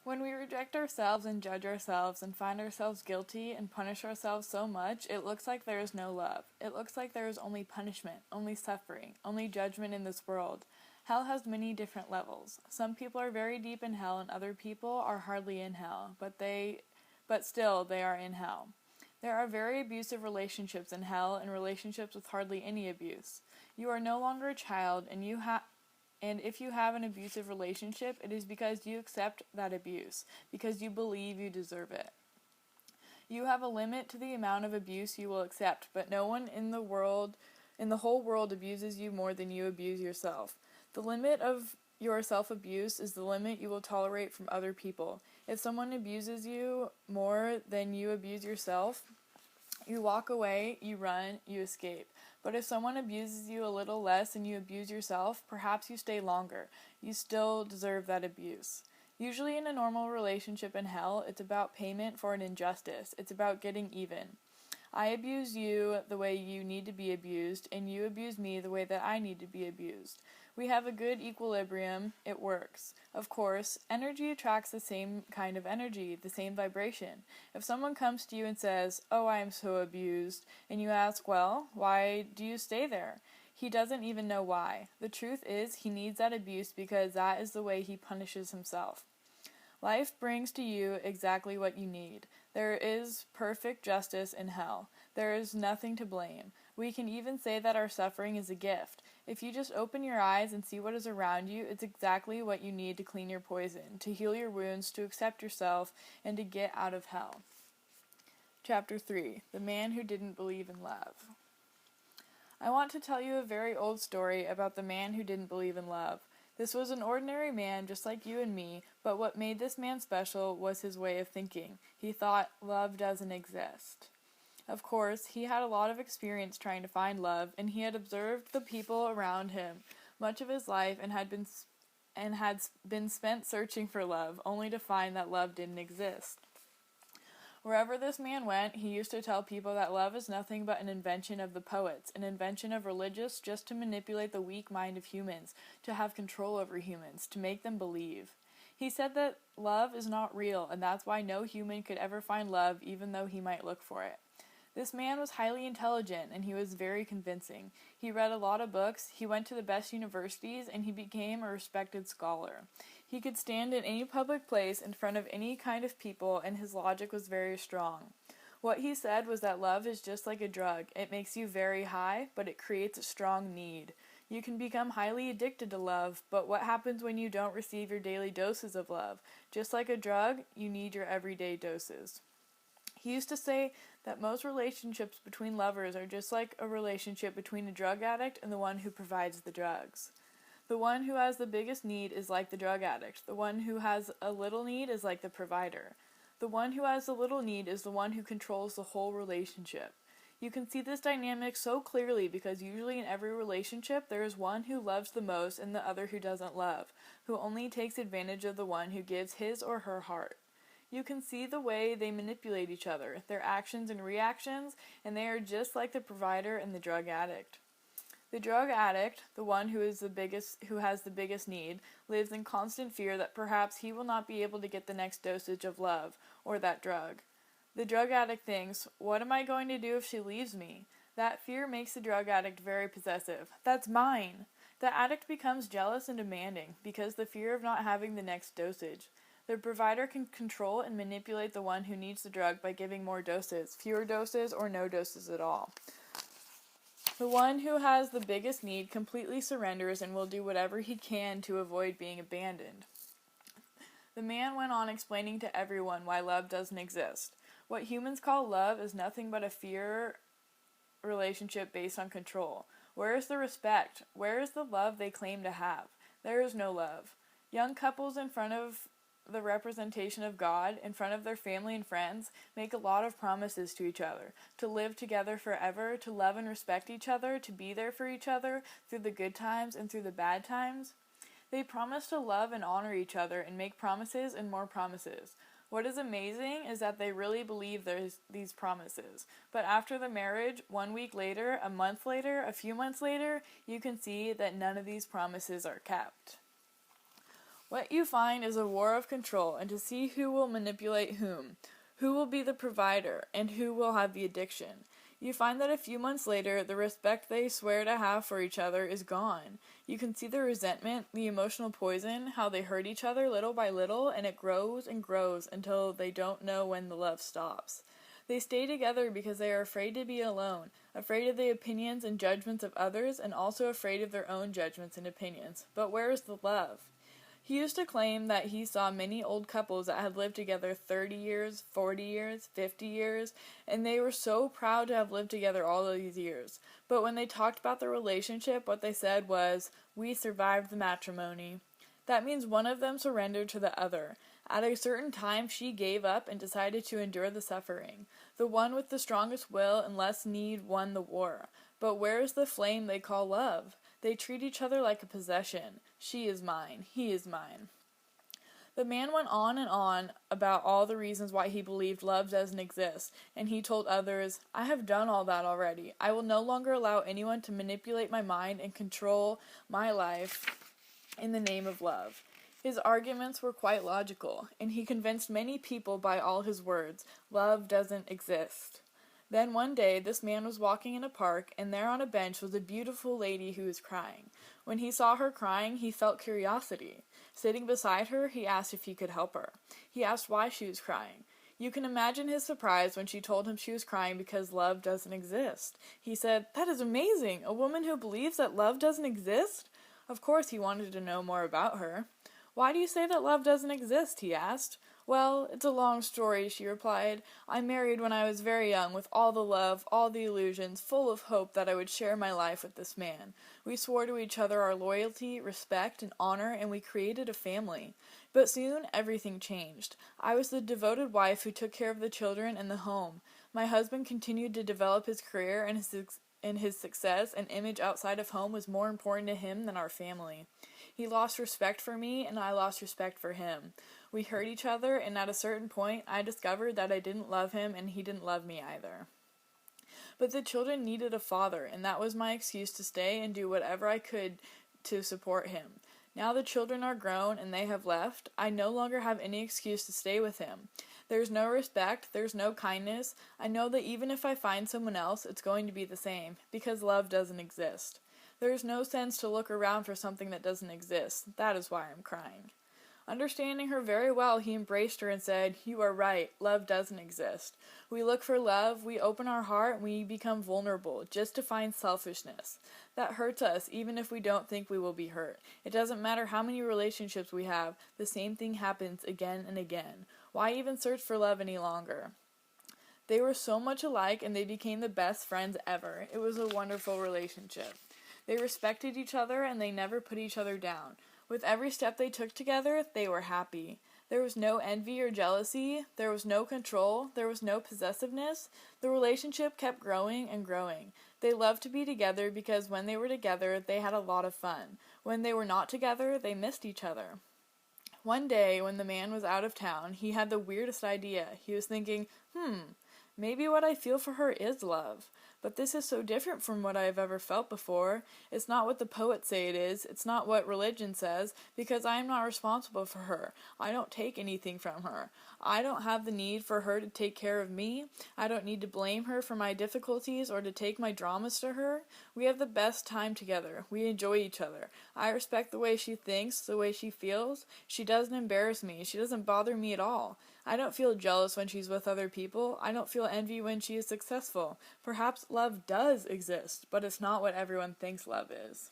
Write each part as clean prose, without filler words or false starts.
When we reject ourselves and judge ourselves and find ourselves guilty and punish ourselves so much, it looks like there is no love. It looks like there is only punishment, only suffering, only judgment in this world. Hell has many different levels. Some people are very deep in hell and other people are hardly in hell, but still they are in hell. There are very abusive relationships in hell and relationships with hardly any abuse. You are no longer a child and if you have an abusive relationship, it is because you accept that abuse, because you believe you deserve it. You have a limit to the amount of abuse you will accept, but no one in the whole world abuses you more than you abuse yourself. The limit of your self-abuse is the limit you will tolerate from other people. If someone abuses you more than you abuse yourself, you walk away, you run, you escape. But if someone abuses you a little less than you abuse yourself, perhaps you stay longer. You still deserve that abuse. Usually in a normal relationship in hell, it's about payment for an injustice. It's about getting even. I abuse you the way you need to be abused, and you abuse me the way that I need to be abused. We have a good equilibrium. It works. Of course, energy attracts the same kind of energy, the same vibration. If someone comes to you and says, "Oh, I am so abused," and you ask, "Well, why do you stay there?" He doesn't even know why. The truth is, he needs that abuse because that is the way he punishes himself. Life brings to you exactly what you need. There is perfect justice in hell. There is nothing to blame. We can even say that our suffering is a gift. If you just open your eyes and see what is around you, it's exactly what you need to clean your poison, to heal your wounds, to accept yourself, and to get out of hell. Chapter 3. The Man Who Didn't Believe in Love. I want to tell you a very old story about the man who didn't believe in love. This was an ordinary man just like you and me, but what made this man special was his way of thinking. He thought love doesn't exist. Of course, he had a lot of experience trying to find love, and he had observed the people around him much of his life and had been spent searching for love, only to find that love didn't exist. Wherever this man went, he used to tell people that love is nothing but an invention of the poets, an invention of religious just to manipulate the weak mind of humans, to have control over humans, to make them believe. He said that love is not real, and that's why no human could ever find love even though he might look for it. This man was highly intelligent, and he was very convincing. He read a lot of books, he went to the best universities, and he became a respected scholar. He could stand in any public place in front of any kind of people, and his logic was very strong. What he said was that love is just like a drug. It makes you very high, but it creates a strong need. You can become highly addicted to love, but what happens when you don't receive your daily doses of love? Just like a drug, you need your everyday doses. He used to say that most relationships between lovers are just like a relationship between a drug addict and the one who provides the drugs. The one who has the biggest need is like the drug addict. The one who has a little need is like the provider. The one who has the little need is the one who controls the whole relationship. You can see this dynamic so clearly because usually in every relationship there is one who loves the most and the other who doesn't love, who only takes advantage of the one who gives his or her heart. You can see the way they manipulate each other, their actions and reactions, and they are just like the provider and the drug addict. The drug addict, the one who has the biggest need, lives in constant fear that perhaps he will not be able to get the next dosage of love, or that drug. The drug addict thinks, "What am I going to do if she leaves me?" That fear makes the drug addict very possessive. "That's mine!" The addict becomes jealous and demanding, because the fear of not having the next dosage. The provider can control and manipulate the one who needs the drug by giving more doses, fewer doses, or no doses at all. The one who has the biggest need completely surrenders and will do whatever he can to avoid being abandoned. The man went on explaining to everyone why love doesn't exist. What humans call love is nothing but a fear relationship based on control. Where is the respect? Where is the love they claim to have? There is no love. Young couples in front of the representation of God, in front of their family and friends, make a lot of promises to each other, to live together forever, to love and respect each other, to be there for each other through the good times and through the bad times. They promise to love and honor each other and make promises and more promises. What is amazing is that they really believe there's these promises. But after the marriage, 1 week later, a month later, a few months later, you can see that none of these promises are kept. What you find is a war of control, and to see who will manipulate who will be the provider, and who will have the addiction. You find that a few months later, the respect they swear to have for each other is gone. You can see the resentment, the emotional poison, how they hurt each other little by little, and it grows and grows until they don't know when the love stops. They stay together because they are afraid to be alone, afraid of the opinions and judgments of others, and also afraid of their own judgments and opinions. But where is the love? He used to claim that he saw many old couples that had lived together 30 years, 40 years, 50 years, and they were so proud to have lived together all these years. But when they talked about their relationship, what they said was, "We survived the matrimony." That means one of them surrendered to the other. At a certain time, she gave up and decided to endure the suffering. The one with the strongest will and less need won the war. But where is the flame they call love? They treat each other like a possession. She is mine. He is mine. The man went on and on about all the reasons why he believed love doesn't exist, and he told others, "I have done all that already. I will no longer allow anyone to manipulate my mind and control my life in the name of love." His arguments were quite logical, and he convinced many people by all his words. Love doesn't exist. Then one day, this man was walking in a park, and there on a bench was a beautiful lady who was crying. When he saw her crying, he felt curiosity. Sitting beside her, he asked if he could help her. He asked why she was crying. You can imagine his surprise when she told him she was crying because love doesn't exist. He said, "That is amazing! A woman who believes that love doesn't exist?" Of course he wanted to know more about her. "Why do you say that love doesn't exist?" he asked. "Well, it's a long story," she replied. "I married when I was very young, with all the love, all the illusions, full of hope that I would share my life with this man. We swore to each other our loyalty, respect, and honor, and we created a family. But soon everything changed. I was the devoted wife who took care of the children and the home. My husband continued to develop his career, and his success and image outside of home was more important to him than our family. He lost respect for me, and I lost respect for him. We hurt each other, and at a certain point, I discovered that I didn't love him, and he didn't love me either. But the children needed a father, and that was my excuse to stay and do whatever I could to support him. Now the children are grown, and they have left. I no longer have any excuse to stay with him. There's no respect, there's no kindness. I know that even if I find someone else, it's going to be the same, because love doesn't exist. There is no sense to look around for something that doesn't exist. That is why I'm crying." Understanding her very well, he embraced her and said, "You are right, love doesn't exist. We look for love, we open our heart, and we become vulnerable, just to find selfishness. That hurts us, even if we don't think we will be hurt. It doesn't matter how many relationships we have, the same thing happens again and again. Why even search for love any longer?" They were so much alike, and they became the best friends ever. It was a wonderful relationship. They respected each other, and they never put each other down. With every step they took together, they were happy. There was no envy or jealousy. There was no control. There was no possessiveness. The relationship kept growing and growing. They loved to be together because when they were together, they had a lot of fun. When they were not together, they missed each other. One day, when the man was out of town, he had the weirdest idea. He was thinking, maybe what I feel for her is love. But this is so different from what I have ever felt before. It's not what the poets say it is. It's not what religion says, because I am not responsible for her. I don't take anything from her. I don't have the need for her to take care of me. I don't need to blame her for my difficulties or to take my dramas to her. We have the best time together. We enjoy each other. I respect the way she thinks, the way she feels. She doesn't embarrass me. She doesn't bother me at all. I don't feel jealous when she's with other people. I don't feel envy when she is successful. Perhaps love does exist, but it's not what everyone thinks love is.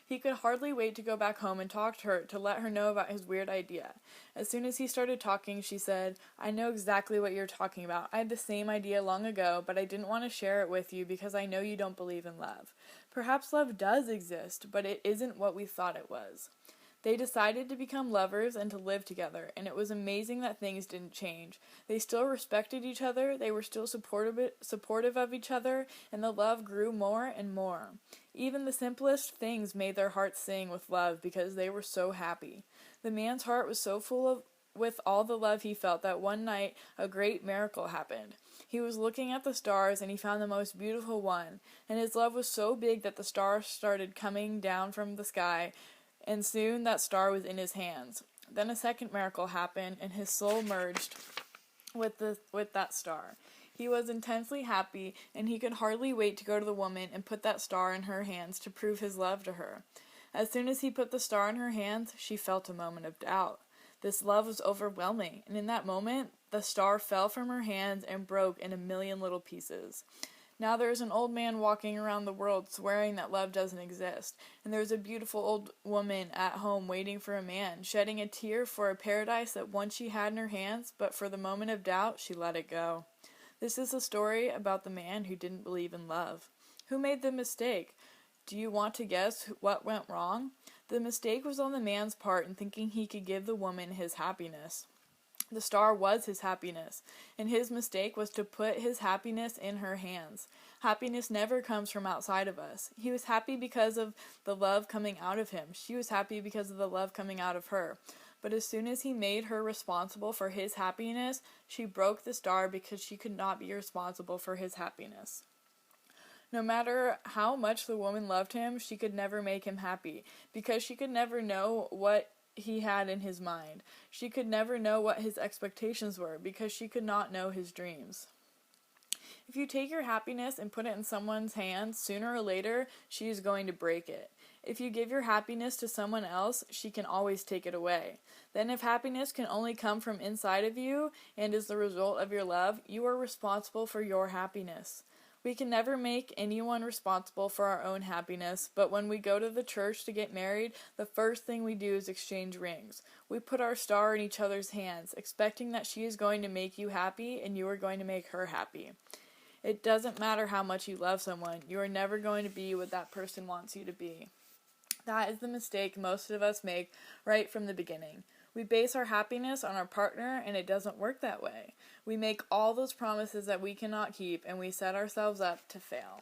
He could hardly wait to go back home and talk to her to let her know about his weird idea. As soon as he started talking, she said, "I know exactly what you're talking about. I had the same idea long ago, but I didn't want to share it with you because I know you don't believe in love. Perhaps love does exist, but it isn't what we thought it was." They decided to become lovers and to live together, and it was amazing that things didn't change. They still respected each other, they were still supportive of each other, and the love grew more and more. Even the simplest things made their hearts sing with love because they were so happy. The man's heart was so full with all the love he felt that one night a great miracle happened. He was looking at the stars and he found the most beautiful one, and his love was so big that the stars started coming down from the sky and soon that star was in his hands. Then a second miracle happened, and his soul merged with that star. He was intensely happy, and he could hardly wait to go to the woman and put that star in her hands to prove his love to her. As soon as he put the star in her hands, she felt a moment of doubt. This love was overwhelming, and in that moment, the star fell from her hands and broke in a million little pieces. Now there is an old man walking around the world swearing that love doesn't exist, and there is a beautiful old woman at home waiting for a man, shedding a tear for a paradise that once she had in her hands, but for the moment of doubt, she let it go. This is a story about the man who didn't believe in love. Who made the mistake? Do you want to guess what went wrong? The mistake was on the man's part in thinking he could give the woman his happiness. The star was his happiness, and his mistake was to put his happiness in her hands. Happiness never comes from outside of us. He was happy because of the love coming out of him. She was happy because of the love coming out of her. But as soon as he made her responsible for his happiness, she broke the star because she could not be responsible for his happiness. No matter how much the woman loved him, she could never make him happy, because she could never know what he had in his mind. She could never know what his expectations were, because she could not know his dreams. If you take your happiness and put it in someone's hands, sooner or later, she is going to break it. If you give your happiness to someone else, she can always take it away. Then if happiness can only come from inside of you and is the result of your love, you are responsible for your happiness. We can never make anyone responsible for our own happiness, but when we go to the church to get married, the first thing we do is exchange rings. We put our star in each other's hands, expecting that she is going to make you happy and you are going to make her happy. It doesn't matter how much you love someone, you are never going to be what that person wants you to be. That is the mistake most of us make right from the beginning. We base our happiness on our partner, and it doesn't work that way. We make all those promises that we cannot keep, and we set ourselves up to fail.